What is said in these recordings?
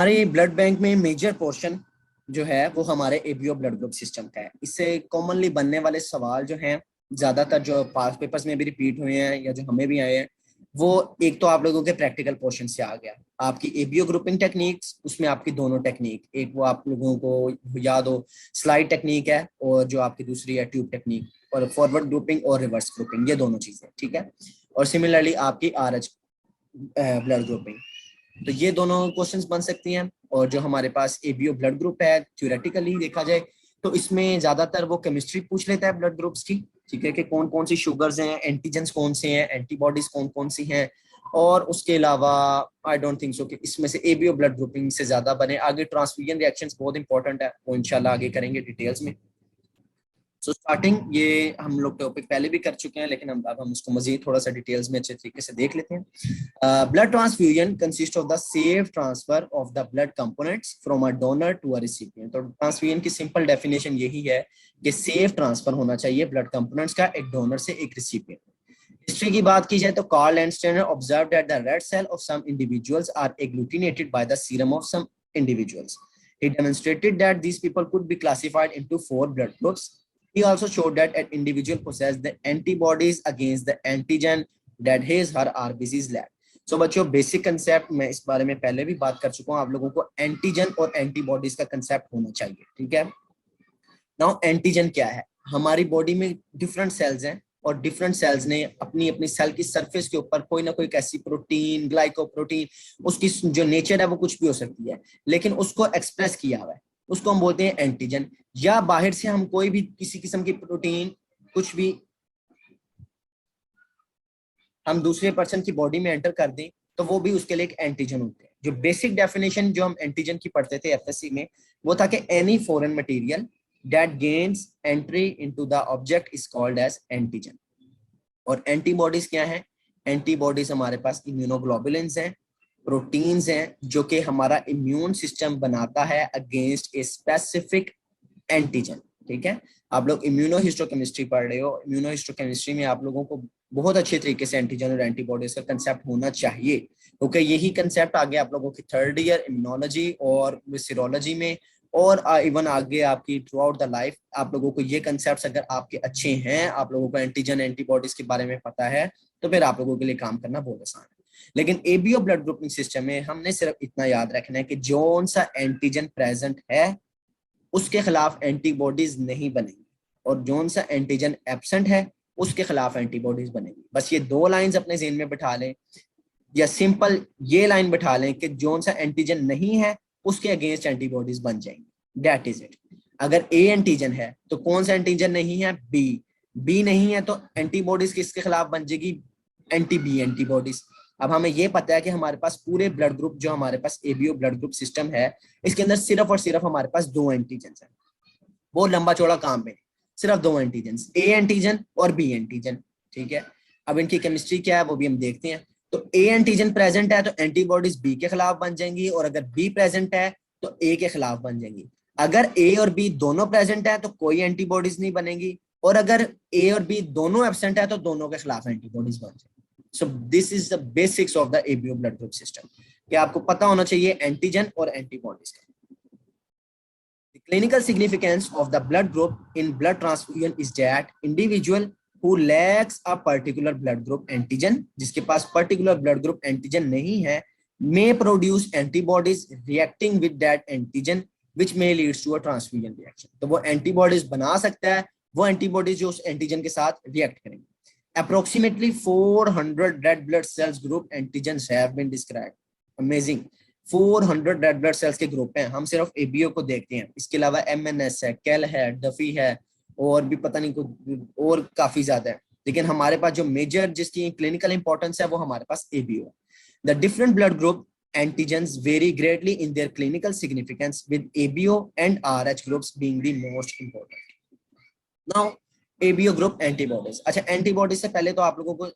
हमारे blood bank में major portion जो है वो हमारे एबीओ ब्लड ग्रुप सिस्टम का है। इससे कॉमनली बनने वाले सवाल जो हैं, ज्यादातर जो पास पेपर्स में भी रिपीट हुए हैं या जो हमें भी आए हैं, वो एक तो आप लोगों के प्रैक्टिकल पोर्शन से आ गया। आपकी एबीओ ग्रुपिंग टेक्निक्स, उसमें आपकी दोनों टेक्निक, एक वो आप लोगों को याद हो स्लाइड टेक्निक है, और जो आपकी दूसरी है ट्यूब टेक्निक, और फॉरवर्ड ग्रुपिंग और रिवर्स ग्रुपिंग, ये दोनों चीजें, ठीक है। और सिमिलरली आपकी आरएच ब्लड ग्रुपिंग, तो ये दोनों क्वेश्चंस बन सकती हैं। और जो हमारे पास एबीओ ब्लड ग्रुप है, थ्योरेटिकली देखा जाए तो इसमें ज्यादातर वो केमिस्ट्री पूछ लेता है ब्लड ग्रुप्स की, ठीक है, कि कौन कौन सी शुगर्स हैं, एंटीजेंस कौन से हैं, एंटीबॉडीज कौन कौन सी हैं। और उसके अलावा आई डोंट थिंक सो कि इसमें से एबीओ ब्लड ग्रुपिंग से ज्यादा बने। आगे ट्रांसफ्यूजन रिएक्शंस बहुत इंपॉर्टेंट है, वो इंशाल्लाह आगे करेंगे डिटेल्स में। सो स्टार्टिंग ये हम लोग टॉपिक पहले भी कर चुके हैं, लेकिन अब हम उसको मजीद थोड़ा सा डिटेल्स में अच्छे तरीके से देख लेते हैं। Blood transfusion consist of the safe transfer of the blood components from a donor to a recipient. तो ट्रांसफ्यूजन की सिंपल डेफिनेशन यही है कि सेफ ट्रांसफर होना चाहिए ब्लड कंपोनेंट्स का एक डोनर से एक रिसिपिएंट। हिस्ट्री की बात की जाए तो Karl Landsteiner observe that the red cell of some individuals are agglutinated by the serum of some individuals. He demonstrated that these people could be classified into 4 blood groups. He also showed that an individual possessed the antibodies against the antigen that his her RBCs lacked. So बच्चों basic concept मैं इस बारे में पहले भी बात कर चुका हूँ, आप लोगों को एंटीजन और एंटीबॉडीज का कंसेप्ट होना चाहिए, ठीक है। नाउ एंटीजन क्या है? हमारी बॉडी में डिफरेंट सेल्स हैं, और डिफरेंट सेल्स ने अपनी अपनी सेल की सरफेस के ऊपर कोई ना कोई ऐसी प्रोटीन, ग्लाइकोप्रोटीन, उसकी जो नेचर है वो कुछ भी हो सकती है, लेकिन उसको एक्सप्रेस किया हुआ है, उसको हम बोलते हैं एंटीजन। या बाहर से हम कोई भी किसी किस्म की प्रोटीन कुछ भी हम दूसरे पर्सन की बॉडी में एंटर कर दें तो वो भी उसके लिए एक एंटीजन होते हैं। जो बेसिक डेफिनेशन जो हम एंटीजन की पढ़ते थे एफएससी में, वो था कि any foreign material that gains entry into the object is called as antigen। और एंटीबॉडीज क्या है? एंटीबॉडीज हमारे पास इम्यूनोग्लोबुलिन्स हैं, प्रोटीन्स हैं, जो कि हमारा इम्यून सिस्टम बनाता है अगेंस्ट ए स्पेसिफिक एंटीजन, ठीक है। आप लोग इम्यूनोहिस्टोकेमिस्ट्री पढ़ रहे हो, इम्यूनोहिस्टोकेमिस्ट्री में आप लोगों को बहुत अच्छे तरीके से एंटीजन और एंटीबॉडीज का कंसेप्ट होना चाहिए, क्योंकि यही कंसेप्ट आगे आप लोगों की थर्ड ईयर इम्यूनोलॉजी और सीरोलॉजी में, और इवन आगे आपकी थ्रू आउट द लाइफ आप लोगों को ये कंसेप्ट अगर आपके अच्छे हैं, आप लोगों को एंटीजन एंटीबॉडीज के बारे में पता है, तो फिर आप लोगों के लिए काम करना बहुत आसान है। लेकिन एबीओ ब्लड ग्रुपिंग सिस्टम में हमने सिर्फ इतना याद रखना है कि जोन सा एंटीजन प्रेजेंट है उसके खिलाफ एंटीबॉडीज नहीं बनेगी, और जोन सा एंटीजन एब्सेंट है उसके खिलाफ एंटीबॉडीज बनेगी। बस ये दो लाइंस अपने ज़हन में बिठा लें, या सिंपल ये लाइन बिठा लें कि जोन सा एंटीजन नहीं है उसके अगेंस्ट एंटीबॉडीज बन जाएंगी, दैट इज इट। अगर ए एंटीजन है तो कौन सा एंटीजन नहीं है? बी। बी नहीं है तो एंटीबॉडीज किसके खिलाफ बन जाएगी? Anti B antibodies. अब हमें यह पता है कि हमारे पास पूरे ब्लड ग्रुप, जो हमारे पास एबीओ ब्लड ग्रुप सिस्टम है, इसके अंदर सिर्फ और सिर्फ हमारे पास 2 एंटीजन है। वो लंबा चौड़ा काम में सिर्फ 2 एंटीजन, ए एंटीजन और बी एंटीजन, ठीक है। अब इनकी केमिस्ट्री क्या है वो भी हम देखते हैं। तो ए एंटीजन प्रेजेंट है तो एंटीबॉडीज बी के खिलाफ बन जाएंगी, और अगर बी प्रेजेंट है तो ए के खिलाफ बन जाएंगी। अगर ए और बी दोनों प्रेजेंट है तो कोई एंटीबॉडीज नहीं बनेगी, और अगर ए और बी दोनों एब्सेंट है तो दोनों के खिलाफ एंटीबॉडीज बन जाएंगी। So this is the basics of the ABO blood group system, कि आपको पता होना चाहिए एंटीजन और एंटीबॉडीज का। The clinical significance of the blood group in blood transfusion is that individual who lacks a particular blood group antigen, जिसके पास particular blood group antigen नहीं है, may produce antibodies reacting with that antigen, which may leads to a transfusion reaction। तो वो antibodies बना सकता है, वो antibodies जो उस antigen के साथ react करेंगे। Approximately 400 red blood cells group antigens have been described। Amazing। 400 red blood cells के ग्रुप हैं, हम सिर्फ एबीओ को देखते हैं। इसके अलावा एमएनएस है, कैल है, डफी है, और भी पता नहीं कुछ और काफी ज्यादा है, लेकिन हमारे पास जो मेजर जिसकी क्लिनिकल इंपॉर्टेंस है वो हमारे पास एबीओ है। The different blood group antigens vary greatly in their clinical significance, with ABO and RH groups being the most important. Now ABO group antibodies। अच्छा, एंटीबॉडीज से पहले तो आप लोगों को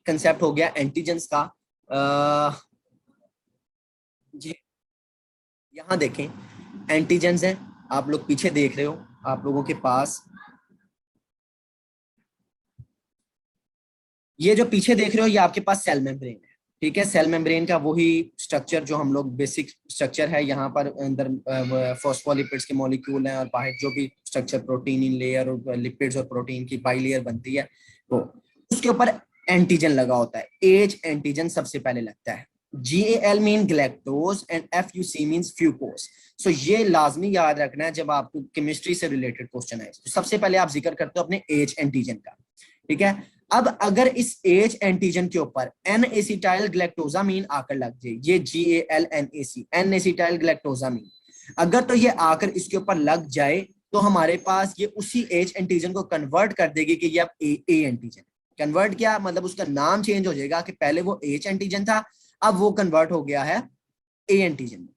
कंसेप्ट हो गया एंटीजेंस का। जी यहाँ देखें, एंटीजेंस हैं, आप लोग पीछे देख रहे हो, आप लोगों के पास ये जो पीछे देख रहे हो ये आपके पास सेल मेम्ब्रेन है, ठीक है। सेल मेम्ब्रेन का वही स्ट्रक्चर जो हम लोग बेसिक स्ट्रक्चर है, यहाँ पर अंदर फॉस्फोलिपिड्स के मॉलिक्यूल हैं और बाहर जो भी स्ट्रक्चर प्रोटीन इन लेयर और लिपिड्स और प्रोटीन की बाई लेयर बनती है, वो उसके ऊपर एंटीजन लगा होता है। एज एंटीजन सबसे पहले लगता है। GAL mean galactose and FUC means fucose. So ये लाजमी याद रखना है जब आपको केमिस्ट्री से रिलेटेड क्वेश्चन आए। तो सबसे पहले आप जिक्र करते हो अपने एज एंटीजन का, ठीक है। अब अगर इस एज एंटीजन के ऊपर एन एसिटाइल ग्लैक्टोजामीन आकर लग जाए, ये GALNAC एन एसिटाइल ग्लैक्टोजामीन, अगर तो ये आकर इसके ऊपर लग जाए तो हमारे पास ये उसी एज एंटीजन को कन्वर्ट कर देगी कि ये अब ए एंटीजन। कन्वर्ट क्या मतलब, उसका नाम चेंज हो जाएगा कि पहले वो एच एंटीजन था, अब वो कन्वर्ट हो गया है ए एंटीजन।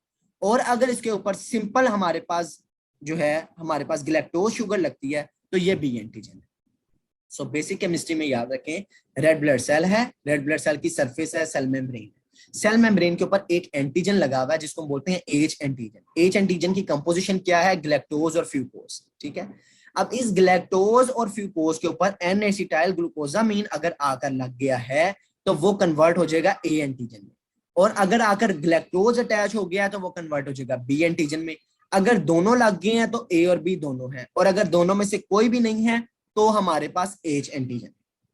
और अगर इसके ऊपर सिंपल हमारे पास जो है हमारे पास ग्लैक्टोज शुगर लगती है तो ये बी एंटीजन है। सो बेसिक केमिस्ट्री में याद रखें, रेड ब्लड सेल है, रेड ब्लड सेल की सरफेस है सेल मेम्ब्रेन। सेल मेम्ब्रेन के ऊपर एक एंटीजन लगा हुआ है जिसको हम बोलते हैं एच एंटीजन। एच एंटीजन की कंपोजिशन क्या है, ग्लैक्टोज और फ्यूकोज, ठीक है। अब इस ग्लैक्टोज और फ्यूकोज के ऊपर एन एसिटाइल ग्लूकोजामीन अगर आकर लग गया है तो वो कन्वर्ट हो जाएगा ए एंटीजन में, और अगर आकर ग्लैक्टोज अटैच हो गया तो वो कन्वर्ट हो जाएगा बी एंटीजन में। अगर दोनों लग गए हैं तो ए और बी दोनों हैं, और अगर दोनों में से कोई भी नहीं है तो हमारे पास H antigen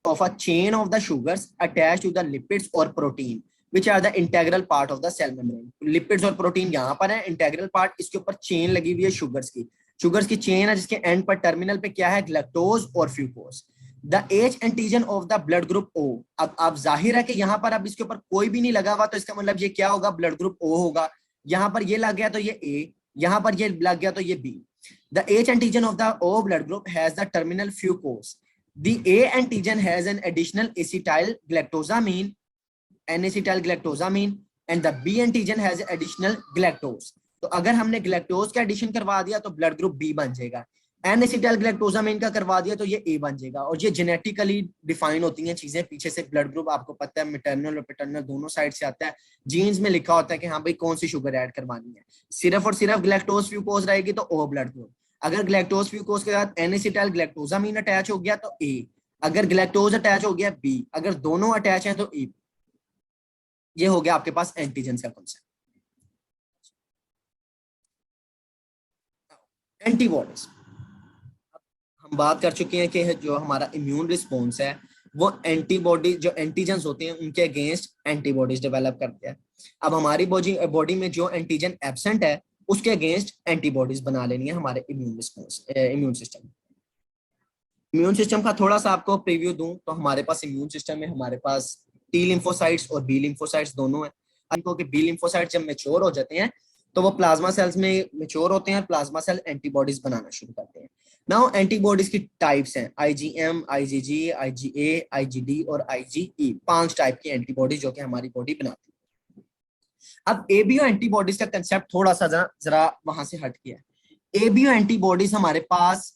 of a chain of the sugars attach to the lipids और protein which are the integral part of the cell membrane. Lipids और प्रोटीन यहाँ पर है, इंटेग्रल पार्ट इसके ऊपर चेन लगी हुई है शुगर्स की चेन है, जिसके एंड पर टर्मिनल पे क्या है, ग्लैक्टोज और fucose. The H antigen of the blood group O. अब जाहिर है कि यहाँ पर अब इसके ऊपर कोई भी नहीं लगा हुआ, तो इसका मतलब ये क्या होगा, ब्लड ग्रुप ओ होगा। यहाँ पर ये लग गया तो ये ए, यहाँ पर ये लग गया तो ये B. The H antigen of the O blood group has the terminal fucose. The A antigen has an additional acetyl galactosamine, N-acetyl galactosamine, and the B antigen has additional galactose. तो अगर हमने ग्लैक्टोज का addition करवा दिया तो blood group B बन जाएगा, N acetyl ग्लैक्टोजामीन का करवा दिया तो ये ए बन जाएगा। और ये जेनेटिकली डिफाइन होती हैं चीजें, पीछे से ब्लड ग्रुप आपको पता है मैटरनल और पैटर्नल दोनों साइड से आता है, जीन्स में लिखा होता है कि हाँ भाई कौन सी शुगर ऐड करवानी है। सिर्फ और सिर्फ ग्लैक्टोज फ्यूकोज रहेगी तो ओ ब्लड ग्रुप, अगर ग्लैक्टोज फ्यूकोज के साथ एन एसिटाइल ग्लैक्टोजामीन अटैच हो गया तो ए, अगर ग्लैक्टोज अटैच हो गया बी, अगर दोनों अटैच है तो ए। ये हो गया आपके पास एंटीजन का कॉन्सेप्ट। एंटीबॉडीज हम बात कर चुके हैं कि जो हमारा इम्यून रिस्पॉन्स है वो एंटीबॉडी जो एंटीजन्स होते हैं उनके अगेंस्ट एंटीबॉडीज डेवलप करते हैं। अब हमारी बॉडी में जो एंटीजन एब्सेंट है उसके अगेंस्ट एंटीबॉडीज बना लेनी है हमारे इम्यून सिस्टम का थोड़ा सा आपको प्रीव्यू दूं तो हमारे पास इम्यून सिस्टम में हमारे पास टी लिम्फोसाइट्स और बी लिम्फोसाइट्स दोनों हैं। इनको कि बी लिम्फोसाइट्स जब मैच्योर हो जाते हैं तो वो प्लाज्मा सेल्स में मैच्योर होते हैं, प्लाज्मा सेल एंटीबॉडीज बनाना शुरू करते हैं। नाउ एंटीबॉडीज की टाइप्स हैं IgM, IgG, IgA, IgD और IgE, 5 टाइप की एंटीबॉडीज जो कि हमारी बॉडी बनाती है। अब एबीओ एंटीबॉडीज का कंसेप्ट थोड़ा सा जरा वहां से हट गया है। एबीओ एंटीबॉडीज हमारे पास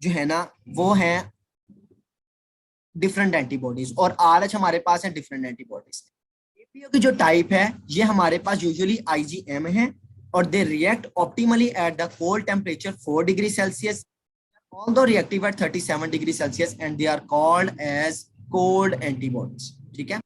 जो है ना वो है डिफरेंट एंटीबॉडीज, और आरएच हमारे पास है डिफरेंट एंटीबॉडीज। एपीओ की जो टाइप है ये हमारे पास यूजुअली IgM है, और they react optimally at the cold temperature 4 degree Celsius, although reactive at 37 degree Celsius, and they are called as cold antibodies. ठीक है।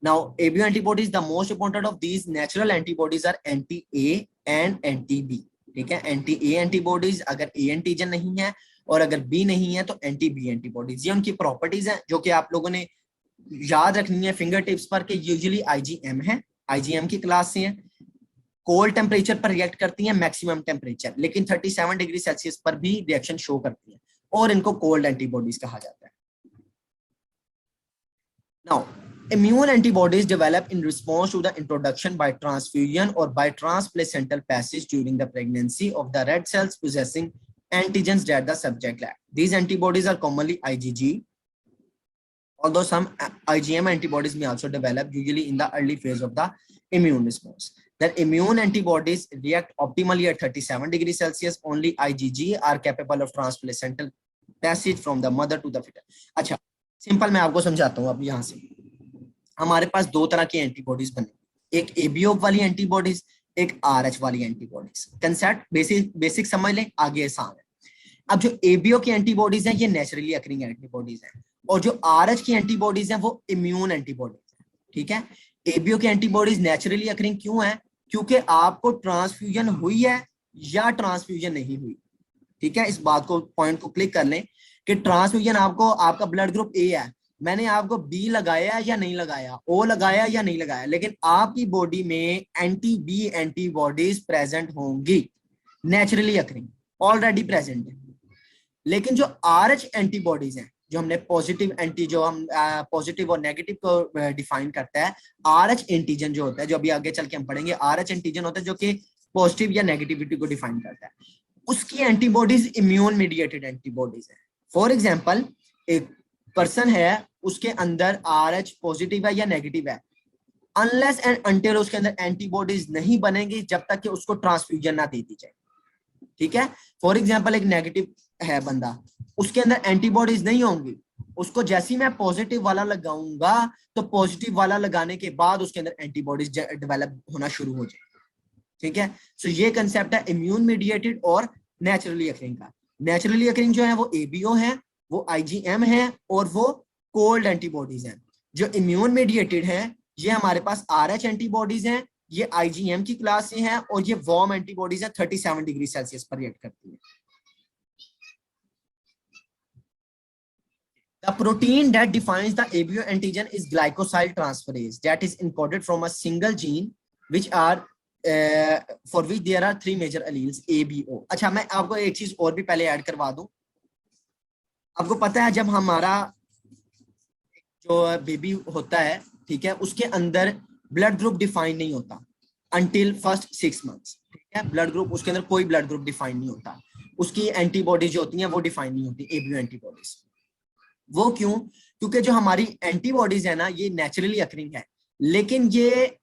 Now ABO antibodies, the most important of these natural antibodies are anti-A and anti-B. ठीक है, anti-A antibodies अगर A antigen नहीं है और अगर B नहीं है तो anti-B antibodies। ये उनकी प्रॉपर्टीज हैं जो कि आप लोगों ने याद रखनी है फिंगर टिप्स पर कि यूजुअली IgM है, IgM की क्लास से है, कोल्ड टेम्परेचर पर रिएक्ट करती हैं मैक्सिमम टेम्परेचर, लेकिन 37 डिग्री सेल्सियस पर भी रिएक्शन शो करती हैं, और इनको कोल्ड एंटीबॉडीज कहा जाता है। Now immune antibodies develop in response to the introduction by transfusion or by transplacental passage during the pregnancy of the red cells possessing antigens that the subject lack. These antibodies are commonly IgG, although some IgM antibodies may also develop usually in the early phase of the immune response. That immune antibodies react optimally at 37 degrees Celsius. Only IgG are capable of transplacental passage from the mother to the fetus. अच्छा, simple मैं आपको समझाता हूँ। अब यहाँ से हमारे पास दो तरह की एंटीबॉडीज बने, एक एबीओ वाली एंटीबॉडीज, एक आरएच वाली एंटीबॉडीज। कंसेप्ट बेसिक समझ लें, आगे आसान है। अब जो एबीओ की एंटीबॉडीज हैं ये नेचुरली अकरिंग एंटीबॉडीज हैं, और जो RH की एंटीबॉडीज हैं वो इम्यून एंटीबॉडीज हैं, ठीक है। ABO की एंटीबॉडीज नेचुरली अकरिंग क्यों है? क्योंकि आपको ट्रांसफ्यूजन हुई है या ट्रांसफ्यूजन नहीं हुई, ठीक है। इस बात को पॉइंट को क्लिक कर लें कि ट्रांसफ्यूजन आपको, आपका ब्लड ग्रुप ए है, मैंने आपको बी लगाया या नहीं लगाया, ओ लगाया या नहीं लगाया, लेकिन आपकी बॉडी में एंटी बी एंटीबॉडीज प्रेजेंट होंगी, नेचुरली अकरिंग, ऑलरेडी प्रेजेंट है। लेकिन जो RH एंटीबॉडीज हैं, जो हमने पॉजिटिव एंटी, जो हम पॉजिटिव और नेगेटिव को डिफाइन करता है, RH एंटीजन जो होता है, जो अभी आगे चल के हम पढ़ेंगे, RH एंटीजन होता है जो कि पॉजिटिव या नेगेटिविटी को डिफाइन करता है, उसकी एंटीबॉडीज इम्यून मीडिएटेड एंटीबॉडीज है। फॉर एग्जाम्पल, एक पर्सन है, उसके अंदर RH पॉजिटिव है या नेगेटिव है, अनलेस एंड अनटिल उसके अंदर एंटीबॉडीज नहीं बनेंगी जब तक कि उसको ट्रांसफ्यूजन ना दे दी जाए, ठीक है। फॉर एग्जाम्पल, एक नेगेटिव है बंदा, उसके अंदर एंटीबॉडीज नहीं होंगी, उसको जैसे ही मैं पॉजिटिव वाला लगाऊंगा तो पॉजिटिव वाला लगाने के बाद उसके अंदर एंटीबॉडीज डेवलप होना शुरू हो जाए, ठीक है। सो ये कंसेप्ट है इम्यून मीडिएटेड और नेचुरली अकरिंग का। नेचुरली अकरिंग जो है वो ABO है, वो IgM है, और वो कोल्ड एंटीबॉडीज हैं। जो इम्यून मीडिएटेड है, ये हमारे पास RH एंटीबॉडीज हैं, ये IgM की क्लास से हैं, और ये वार्म एंटीबॉडीज है, 37 डिग्री सेल्सियस पर रिएक्ट करती है। The protein that defines the ABO antigen is glycosyl transferase that is encoded from a single gene which are for which there are 3 major alleles ABO। अच्छा, मैं आपको एक चीज और भी पहले ऐड करवा दूं। आपको पता है जब हमारा जो बेबी होता है, ठीक है, उसके अंदर ब्लड ग्रुप डिफाइन नहीं होता अंटिल फर्स्ट 6 मंथ्स, ठीक है। ब्लड ग्रुप, उसके अंदर कोई ब्लड ग्रुप डिफाइन नहीं होता, उसकी एंटीबॉडीज जो होती हैं वो डिफाइन नहीं होती, ABO एंटीबॉडीज। वो क्यों? क्योंकि जो हमारी एंटीबॉडीज है ना, ये नेचुरली अकरिंग है, लेकिन ये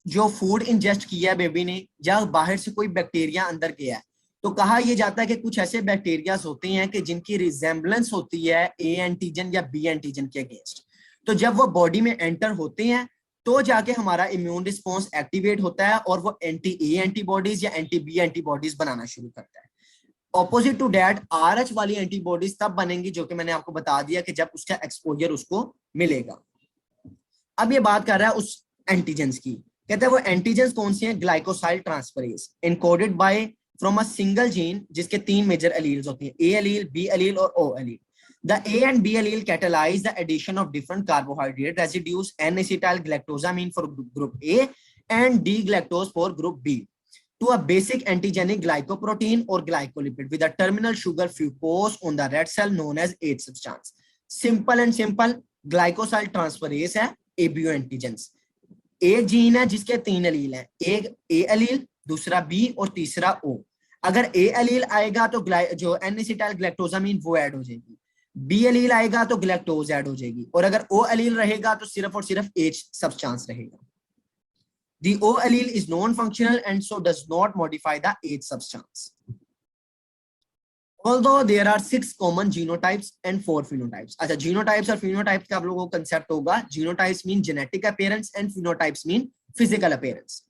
जो फूड इंजेस्ट किया है बेबी ने, या बाहर से कोई बैक्टीरिया अंदर गया है, तो कहा यह जाता है कि कुछ ऐसे बैक्टीरिया होते हैं कि जिनकी रिजेम्बलेंस होती है A एंटीजन या B एंटीजन के अगेंस्ट। तो जब वो बॉडी में एंटर होते हैं तो जाके हमारा इम्यून रिस्पॉन्स एक्टिवेट होता है और वो एंटी A एंटीबॉडीज या एंटी B एंटीबॉडीज बनाना शुरू करता है। ऑपोजिट टू दैट, RH वाली एंटीबॉडीज तब बनेंगी, जो कि मैंने आपको बता दिया, कि जब उसका एक्सपोजर उसको मिलेगा। अब ये बात कर रहा है उस एंटीजेंस की, कहते हैं वो एंटीजेंस कौन सी हैं? Glycosyl transferase encoded by from a single gene, जिसके 3 मेजर एलील्स होती हैं, A एलील, B एलील और O allele. The A and B allele catalyze the addition of different carbohydrate residues, N-acetyl galactosamine for group A and D-galactose for group B, to a basic antigenic glycoprotein or glycolipid with a terminal sugar fucose on the red cell known as H substance. Simple and simple, glycosyl transferase है ABO antigens। एक gene है जिसके 3 allele हैं, एक A allele, दूसरा B और तीसरा O। अगर A एलील आएगा तो जो N-acetyl galactosamine वो ऐड हो जाएगी, B एलील आएगा तो ग्लैक्टोज ऐड हो जाएगी, और अगर O एलील रहेगा तो सिर्फ और सिर्फ H सब्सटेंस रहेगा। The O allele is non-functional and so does not modify the H substance. Although there are 6 common genotypes and 4 phenotypes. अच्छा, genotypes और phenotypes का आप लोगों को concept होगा। Genotypes mean genetic appearance and phenotypes mean physical appearance.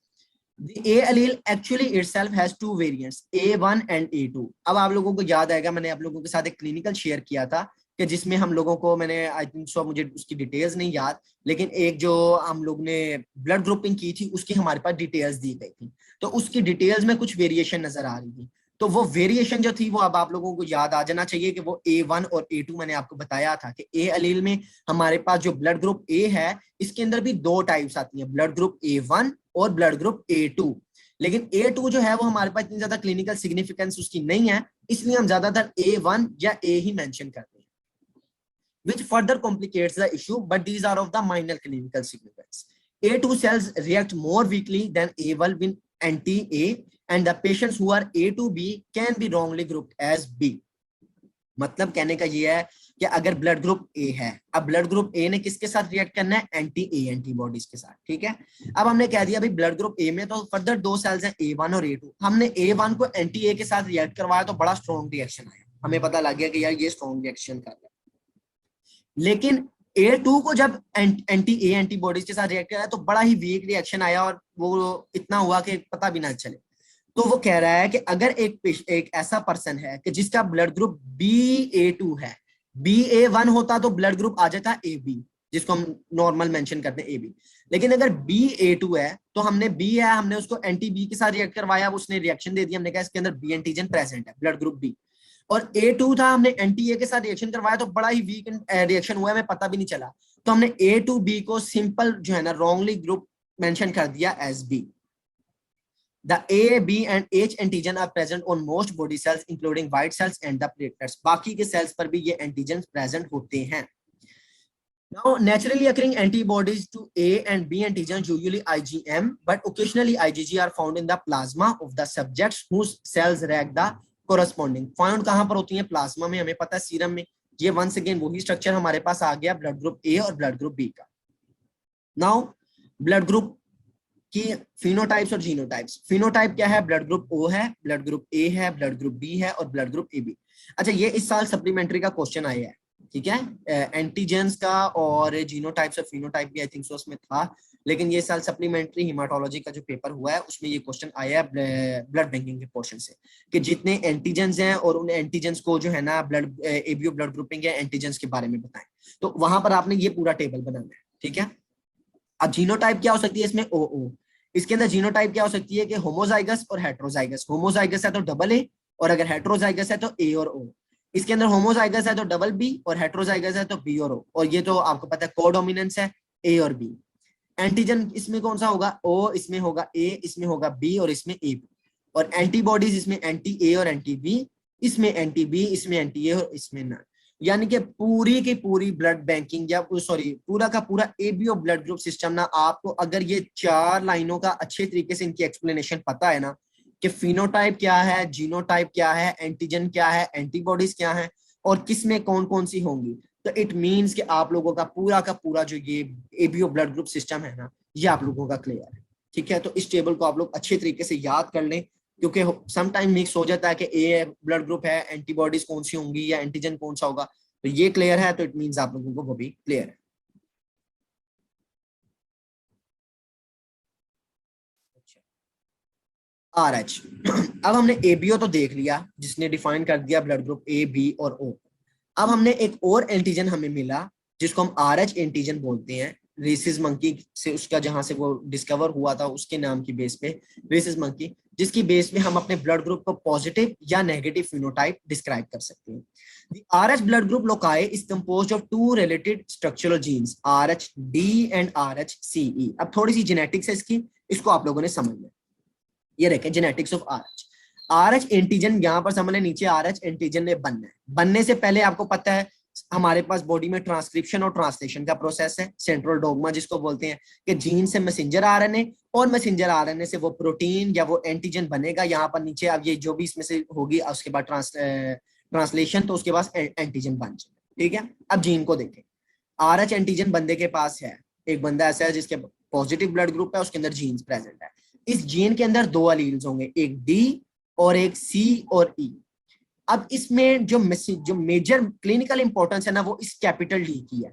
The A allele actually itself has 2 variants, A1 and A2। अब आप लोगों को याद आएगा, मैंने आप लोगों के साथ एक क्लिनिकल शेयर किया था कि जिसमें हम लोगों को, मैंने आई थिंक सो, मुझे उसकी डिटेल्स नहीं याद, लेकिन एक जो हम लोग ने ब्लड ग्रुपिंग की थी उसकी हमारे पास डिटेल्स दी गई थी, तो उसकी डिटेल्स में कुछ वेरिएशन नजर आ रही थी। तो वो वेरिएशन जो थी वो अब आप लोगों को याद आ जाना चाहिए कि वो A1 और A2, मैंने आपको बताया था कि A एलील में हमारे पास जो ब्लड ग्रुप A है, इसके अंदर भी 2 टाइप्स आती हैं, ब्लड ग्रुप A1 और ब्लड ग्रुप A2। लेकिन A2 जो है वो हमारे पास इतनी ज्यादा क्लिनिकल सिग्निफिकेंस उसकी नहीं है, इसलिए हम ज्यादातर A1 या A ही मेंशन करते हैं, which further complicates the issue, but these are of the minor clinical significance. A2 cells react more weakly than A1 with anti-A, and the patients who are A to B can be wrongly grouped as B। मतलब कहने का ये है कि अगर blood group A है, अब blood group A ने किसके साथ रिएक्ट करना है? एंटी-A एंटीबॉडीज के साथ, ठीक है। अब हमने कह दिया भाई ब्लड ग्रुप A में तो फर्दर 2 सेल्स हैं, A1 और A2। हमने A1 को एंटी-A के साथ रिएक्ट करवाया तो बड़ा स्ट्रॉन्ग रिएक्शन आया, हमें पता लग गया कि यार ये स्ट्रॉन्ग रिएक्शन कर रहा है। लेकिन A2 को जब एंटी-A एंटीबॉडीज के साथ रिएक्ट किया तो बड़ा ही वीक रिएक्शन आया, और वो इतना हुआ कि पता भी ना चले। तो वो कह रहा है कि अगर एक ऐसा पर्सन है कि जिसका ब्लड ग्रुप BA2 है, BA1 होता तो ब्लड ग्रुप आ जाता AB, जिसको हम नॉर्मल मेंशन करते हैं AB। लेकिन अगर BA2 है तो हमने B है, हमने उसको एंटी बी के साथ रिएक्ट करवाया, उसने रिएक्शन दे दिया, हमने कहा इसके अंदर बी एंटीजन प्रेजेंट है, ब्लड ग्रुप B। और A2 था, हमने एंटी ए के साथ रिएक्शन करवाया तो बड़ा ही वीक रिएक्शन हुआ है, हमें पता भी नहीं चला, तो हमने A2B को सिंपल जो है ना रॉन्गली ग्रुप मेंशन कर दिया as B। The A, B and H antigen are present on most body cells including white cells and the platelets। बाकी के सेल्स पर भी ये एंटीजन प्रेजेंट होते हैं। Now, naturally occurring antibodies to A and B antigens, usually IgM, but occasionally IgG, are found in the plasma of the subjects whose cells react the corresponding। Found कहां पर होती हैं? Plasma में, हमें पता है सीरम में। ये वंस अगेन वही स्ट्रक्चर हमारे पास आ गया ब्लड ग्रुप ए और ब्लड ग्रुप बी का। नाउ ब्लड ग्रुप की फिनोटाइप्स और जीनोटाइप्स। फिनोटाइप क्या है? ब्लड ग्रुप ओ है, ब्लड ग्रुप ए है, ब्लड ग्रुप बी है और ब्लड ग्रुप ए बी। अच्छा, ये इस साल सप्लीमेंट्री का क्वेश्चन आया है, ठीक है, एंटीजेंस का और जीनोटाइप्स और फिनोटाइप भी आई थिंक सो उसमें था, लेकिन ये साल सप्लीमेंट्री हिमाटोलॉजी का जो पेपर हुआ है उसमें ये क्वेश्चन आया है ब्लड बैंकिंग के पोर्शन से, कि जितने एंटीजेंस हैं और उन एंटीजेंस को जो है ना ब्लड एबीओ ब्लड ग्रुपिंग या एंटीजेंस के बारे में बताएं। तो वहां पर आपने ये पूरा टेबल बनाना है, ठीक है। अब जीनोटाइप क्या हो सकती है इसमें? ओ। इसके अंदर जीनोटाइप क्या हो सकती है कि होमोजाइगस और हेट्रोजाइगस। होमोजाइगस है तो डबल ए, और अगर हेट्रोजाइगस है तो ए और ओ। इसके अंदर होमोजाइगस है तो डबल बी, और हेट्रोजाइगस है तो बी और ओ। और ये तो आपको पता है कोडोमिनेंस है ए और बी। एंटीजन इसमें कौन सा होगा? ओ, इसमें होगा ए, इसमें होगा बी और इसमें ए बी। और एंटीबॉडीज इसमें एंटी ए और एंटी बी, इसमें एंटी बी, इसमें एंटी ए और इसमें नन। यानी कि पूरी की पूरी ब्लड बैंकिंग या सॉरी पूरा का पूरा एबीओ ब्लड ग्रुप सिस्टम ना, आपको अगर ये 4 लाइनों का अच्छे तरीके से इनकी एक्सप्लेनेशन पता है ना, कि फिनोटाइप क्या है, जीनोटाइप क्या है, एंटीजन क्या है, एंटीबॉडीज क्या है और किसमें कौन कौन सी होंगी, तो इट मींस कि आप लोगों का पूरा जो ये एबीओ ब्लड ग्रुप सिस्टम है ना, ये आप लोगों का क्लियर है, ठीक है। तो इस टेबल को आप लोग अच्छे तरीके से याद कर लें, क्योंकि सम टाइम मिक्स हो जाता है कि ए ब्लड ग्रुप है, एंटीबॉडीज कौन सी होंगी या एंटीजन कौन सा होगा। तो ये क्लियर है तो इट मींस आप लोगों को वो भी क्लियर है। RH अब हमने एबीओ तो देख लिया, जिसने डिफाइन कर दिया ब्लड ग्रुप ए, बी और ओ। अब हमने एक और एंटीजन हमें मिला जिसको हम RH एंटीजन बोलते हैं, रेसिस मंकी से उसका जहां से वो डिस्कवर हुआ था उसके नाम की बेस पे, रेसिस मंकी, जिसकी बेस पे हम अपने ब्लड ग्रुप को पॉजिटिव या नेगेटिव फिनोटाइप डिस्क्राइब कर सकते हैं। The RH blood group loci is composed of 2 related structural genes, RHD and RHCE। अब थोड़ी सी जेनेटिक्स है इसकी, इसको आप लोगों ने समझना है। ये देखें genetics of RH। RH antigen यहाँ पर समझ लें, नीचे RH एंटीजन ने बनना है। बनने से पहले आपको पता है हमारे पास बॉडी में ट्रांसक्रिप्शन और ट्रांसलेशन का प्रोसेस है, सेंट्रल डोग्मा जिसको बोलते हैं, कि जीन से मैसेंजर आरएनए और मैसेंजर आरएनए से वो प्रोटीन या वो एंटीजन बनेगा। यहाँ पर नीचे अब ये जो भी इसमें से होगी उसके बाद ट्रांसलेशन, तो उसके बाद एंटीजन बन जाए, ठीक है। अब जीन को देखें, RH एंटीजन बंदे के पास है, एक बंदा ऐसा है जिसके पॉजिटिव ब्लड ग्रुप है, उसके अंदर जीन्स प्रेजेंट है। इस जीन के अंदर 2 एलील्स होंगे, एक D और एक C और E। अब इसमें जो मेजर क्लिनिकल इंपॉर्टेंस है ना, वो इस कैपिटल D की है।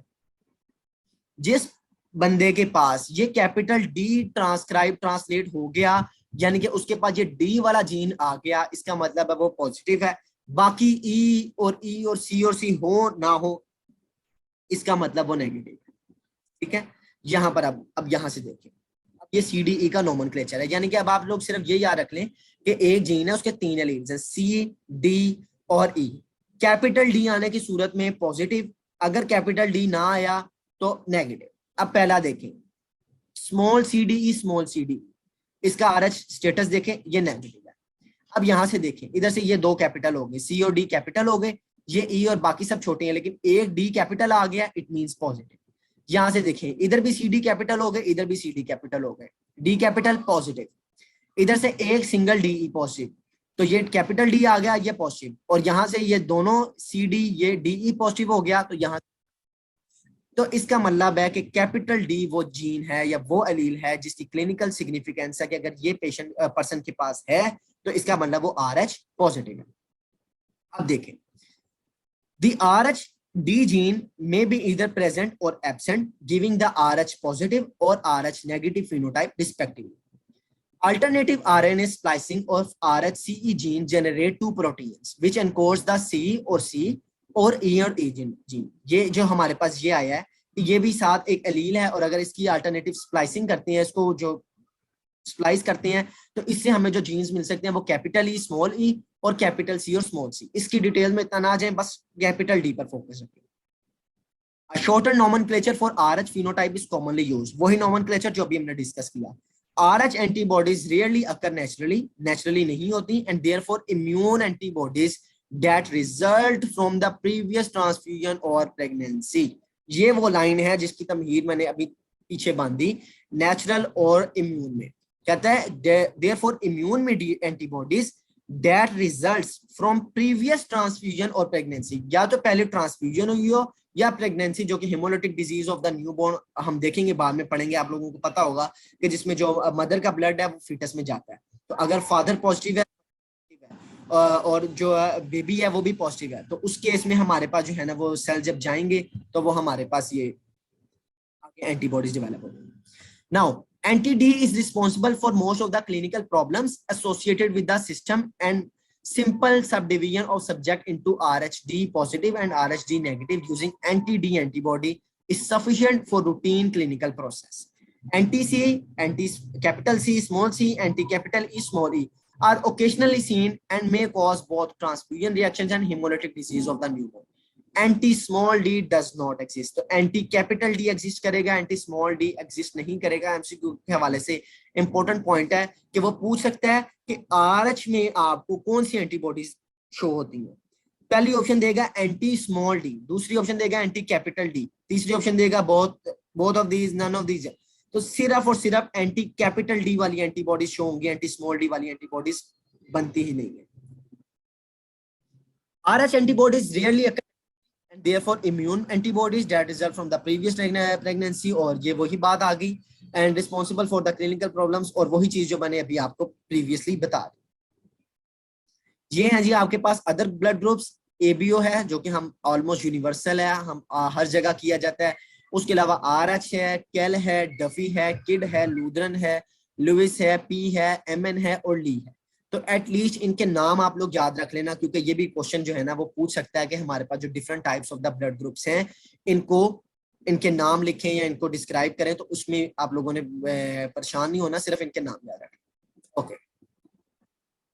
जिस बंदे के पास ये कैपिटल D ट्रांसलेट हो गया, यानी कि उसके पास ये D वाला जीन आ गया, इसका मतलब है वो पॉजिटिव है। बाकी E और C हो ना हो, इसका मतलब वो नेगेटिव है, ठीक है। यहां पर अब यहां से देखिए, अब ये CDE का नोमेनक्लेचर है, यानी कि अब आप लोग सिर्फ ये याद रख लें कि एक जीन है, उसके 3 एलील्स हैं, C, D और E। कैपिटल D आने की सूरत में पॉजिटिव, अगर कैपिटल D ना आया तो नेगेटिव। अब पहला देखें, स्मॉल cd, इसका RH स्टेटस देखें, ये नेगेटिव है। अब यहां से देखें, इधर से ये 2 कैपिटल हो गए, C और D कैपिटल हो गए, ये E और बाकी सब छोटे हैं, लेकिन एक D कैपिटल आ गया, इट मींस पॉजिटिव। यहां से देखें, इधर भी CD कैपिटल हो गए, इधर भी CD कैपिटल हो गए, D कैपिटल पॉजिटिव। इधर से एक सिंगल DE पॉजिटिव, तो ये कैपिटल D आ गया, ये पॉजिटिव। और यहां से ये दोनों CD ये DE पॉजिटिव हो गया, तो यहां तो इसका मतलब है कि कैपिटल D वो जीन है या वो एलील है जिसकी क्लिनिकल सिग्निफिकेंस है कि अगर ये पेशेंट पर्सन के पास है तो इसका मतलब वो RH पॉजिटिव है। अब देखें, the RHD gene may be either present or absent, giving the RH positive or RH negative phenotype respectively. Alternative RNA splicing of RHCE gene generate 2 proteins which encodes the C or C और ई और ए gene, ये जो हमारे पास ये आया है, ये भी साथ एक एलील है, और अगर इसकी अल्टरनेटिव स्प्लाइसिंग करते हैं, इसको जो स्प्लाइस करते हैं, तो इससे हमें जो जीन्स मिल सकते हैं वो कैपिटल ई, स्मॉल ई और कैपिटल सी और स्मॉल सी। इसकी डिटेल में इतना ना जाए, बस कैपिटल डी पर फोकस रखें। A shorter nomenclature for Rh phenotype is commonly used. वही nomenclature जो अभी हमने डिस्कस किया। Rh antibodies rarely occur naturally नहीं होती, and therefore immune antibodies that result from the previous transfusion or pregnancy. ये वो लाइन है जिसकी तमहीद मैंने अभी पीछे बांधी, नेचुरल और इम्यून में। कहता है therefore immune antibodies that results from previous transfusion or pregnancy, या तो पहले ट्रांसफ्यूजन हुई हो या प्रेगनेंसी, जो कि haemolytic disease of the newborn हम देखेंगे, बाद में पढ़ेंगे, आप लोगों को पता होगा कि जिसमें जो मदर का ब्लड है वो फीटस में जाता है। तो अगर फादर पॉजिटिव है और जो बेबी है वो भी पॉजिटिव है, तो उस केस में हमारे पास जो है ना वो सेल जब जाएंगे तो वो हमारे पास ये एंटीबॉडीज डेवलप होंगे। Now anti-D is responsible for most of the clinical problems associated with the system, and simple subdivision of subject into Rhd positive and Rhd negative using anti-D antibody is sufficient for routine clinical process. Anti-C, anti-capital C, small c, anti-capital E, small e are occasionally seen and may cause both transfusion reactions and hemolytic disease of the newborn. Anti small D does not exist, तो anti capital D exist करेगा, anti small D exist नहीं करेगा। MCQ के हवाले से important point है कि वो पूछ सकता है कि आरएच में आपको कौन सी एंटीबॉडीज शो होती है। पहली ऑप्शन देगा एंटी स्मॉल डी, दूसरी ऑप्शन देगा एंटी कैपिटल डी, तीसरी ऑप्शन देगा both of these, none of these. तो सिर्फ और सिर्फ एंटी कैपिटल डी वाली एंटीबॉडीज शो होंगी, एंटी स्मॉल डी वाली एंटीबॉडीज बनती ही नहीं है। Rh antibodies rarely and therefore immune antibodies that result from the previous pregnancy, और ये वही बात आ गई, and responsible for the clinical problems, और वही चीज जो मैंने अभी आपको प्रीवियसली बता दी। ये है जी आपके पास अदर ब्लड ग्रुप्स। एबीओ है जो कि हम ऑलमोस्ट यूनिवर्सल है, हम हर जगह किया जाता है। उसके अलावा आरएच है, केल है, डफी है, किड है, लूथरन है, लुइस है, पी है, एमएन है और ली है। तो एटलीस्ट इनके नाम आप लोग याद रख लेना, क्योंकि ये भी क्वेश्चन जो है ना वो पूछ सकता है कि हमारे पास जो different types of the blood groups हैं, इनको इनके नाम लिखें या इनको डिस्क्राइब करें, तो उसमें आप लोगों ने परेशान नहीं होना, सिर्फ इनके नाम याद रखें। ओके,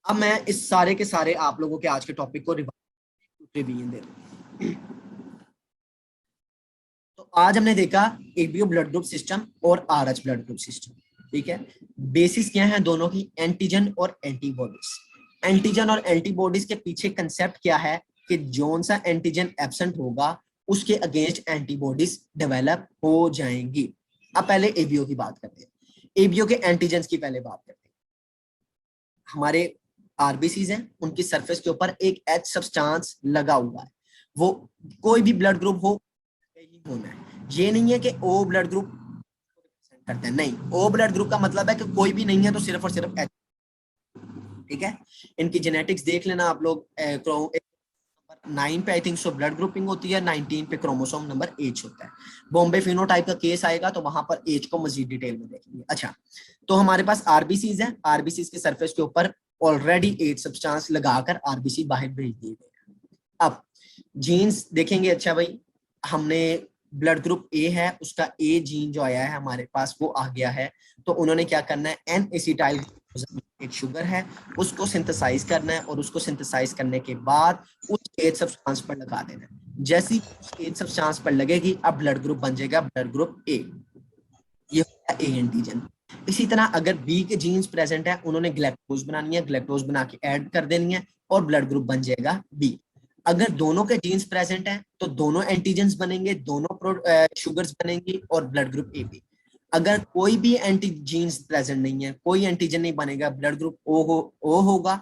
अब मैं इस सारे के सारे आप लोगों के आज के टॉपिक को रिवीजन दे दूं। तो आज हमने देखा एबीओ ब्लड ग्रुप सिस्टम और आरएच ब्लड ग्रुप सिस्टम, ठीक है। बेसिस क्या है दोनों की, एंटीजन और एंटीबॉडीज। एंटीजन और एंटीबॉडीज के पीछे कंसेप्ट क्या है कि जौन सा एंटीजन एब्सेंट होगा उसके अगेंस्ट एंटीबॉडीज डेवलप हो जाएंगी। अब पहले एबीओ की बात करते हैं, एबीओ के एंटीजन की पहले बात करते हैं। हमारे आरबीसीज हैं, उनकी सरफेस के ऊपर एक एच सब्सटेंस लगा हुआ है, वो कोई भी ब्लड ग्रुप हो होना है। ये नहीं है कि ओ ब्लड ग्रुप करते हैं, नहीं, ओ ब्लड ग्रुप का मतलब है कि कोई भी नहीं है तो सिर्फ और सिर्फ एच, ठीक है। इनकी जेनेटिक्स देख लेना आप लोग, 9 पे I think so blood grouping होती है, 19 पे क्रोमोसोम नंबर एच होता है। बॉम्बे फिनोटाइप का केस आएगा तो वहां पर एच को मजीद डिटेल में देखेंगे। अच्छा, तो हमारे पास आरबीसीज है, आरबीसीज के सरफेस के ऊपर ऑलरेडी एच सब्सटेंस लगाकर आरबीसी बाहर भेज दिए गए। अब जीन्स देखेंगे, अच्छा भाई हमने ब्लड ग्रुप ए है, उसका ए जीन जो आया है हमारे पास वो आ गया है, तो उन्होंने क्या करना है, एन एसिटाइल एक शुगर है उसको सिंथेसाइज करना है, और उसको सिंथेसाइज करने के बाद उस एच सब्सटेंस पर लगा देना है। जैसी उस एच सब्सटेंस पर लगेगी अब ब्लड ग्रुप बन जाएगा ब्लड ग्रुप ए, ये होगा ए एंटीजन। इसी तरह अगर बी के जीन्स प्रेजेंट है, उन्होंने ग्लैक्टोज बनानी है, ग्लैक्टोज बना के ऐड कर देनी है और ब्लड ग्रुप बन जाएगा बी। अगर दोनों के जीन्स प्रेजेंट हैं तो दोनों एंटीजेंस बनेंगे, दोनों शुगर्स बनेंगी और ब्लड ग्रुप ए बी। अगर कोई भी एंटीजीन्स प्रेजेंट नहीं है, कोई एंटीजन नहीं बनेगा, ब्लड ग्रुप ओ होगा,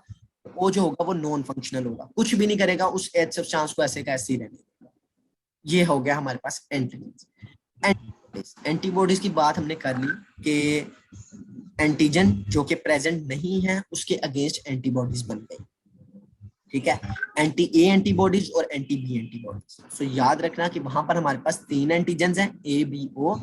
ओ जो होगा वो नॉन फंक्शनल होगा, कुछ भी नहीं करेगा, उस एच सब्सटेंस को ऐसे का ऐसे ही रहने देगा। ये हो गया हमारे पास एंटीजन। एंटीबॉडीज की बात हमने कर ली कि एंटीजन जो कि प्रेजेंट नहीं है उसके अगेंस्ट एंटीबॉडीज बन गई, ठीक है। एंटी ए एंटीबॉडीज और एंटी बी एंटीबॉडीज। सो याद रखना कि वहां पर हमारे पास 3 एंटीजेंस हैं, ए बी ओ,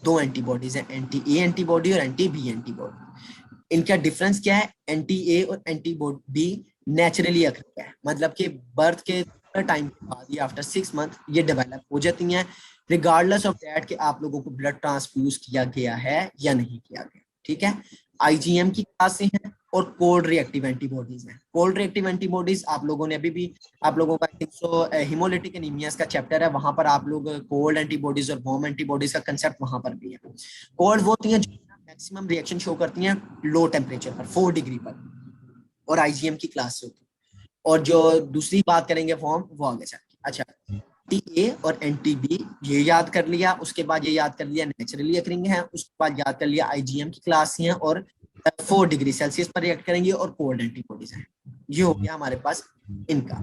2 एंटीबॉडीज हैं, एंटी ए एंटीबॉडी और एंटी बी एंटीबॉडी। इनका डिफरेंस क्या है, एंटी ए और एंटी बी नेचुरली अकर है, मतलब कि बर्थ के टाइम के बाद या आफ्टर 6 मंथ ये डेवलप हो जाती हैं, रिगार्डलेस ऑफ दैट कि आप लोगों को ब्लड ट्रांसफ्यूज किया गया है या नहीं किया गया। ठीक है, आईजीएम की क्लासें हैं और कोल्ड रिएक्टिव एंटीबॉडीज हैं। कोल्ड रिएक्टिव एंटीबॉडीज आप लोगों ने अभी भी, आप लोगों का हिमोलिटिक एनीमियास का चैप्टर है, वहां पर आप लोग कोल्ड एंटीबॉडीज और वार्म एंटीबॉडीज का कंसेप्ट वहां पर भी है। कोल्ड वो होती हैं जो मैक्सिमम रिएक्शन शो करती हैं लो टेम्परेचर पर, 4 डिग्री पर, और आईजीएम की क्लास होती है। और जो दूसरी बात करेंगे फॉर्म, वो आगे चल के। अच्छा, एंटी ए और एंटी बी ये याद कर लिया, उसके बाद ये याद कर लिया नेचुरली अकरिंग है, उसके बाद याद कर लिया आईजीएम की क्लास हैं और 4 डिग्री सेल्सियस पर रिएक्ट करेंगे और कोल्ड एंटीबॉडीज हैं। ये हो गया हमारे पास इनका।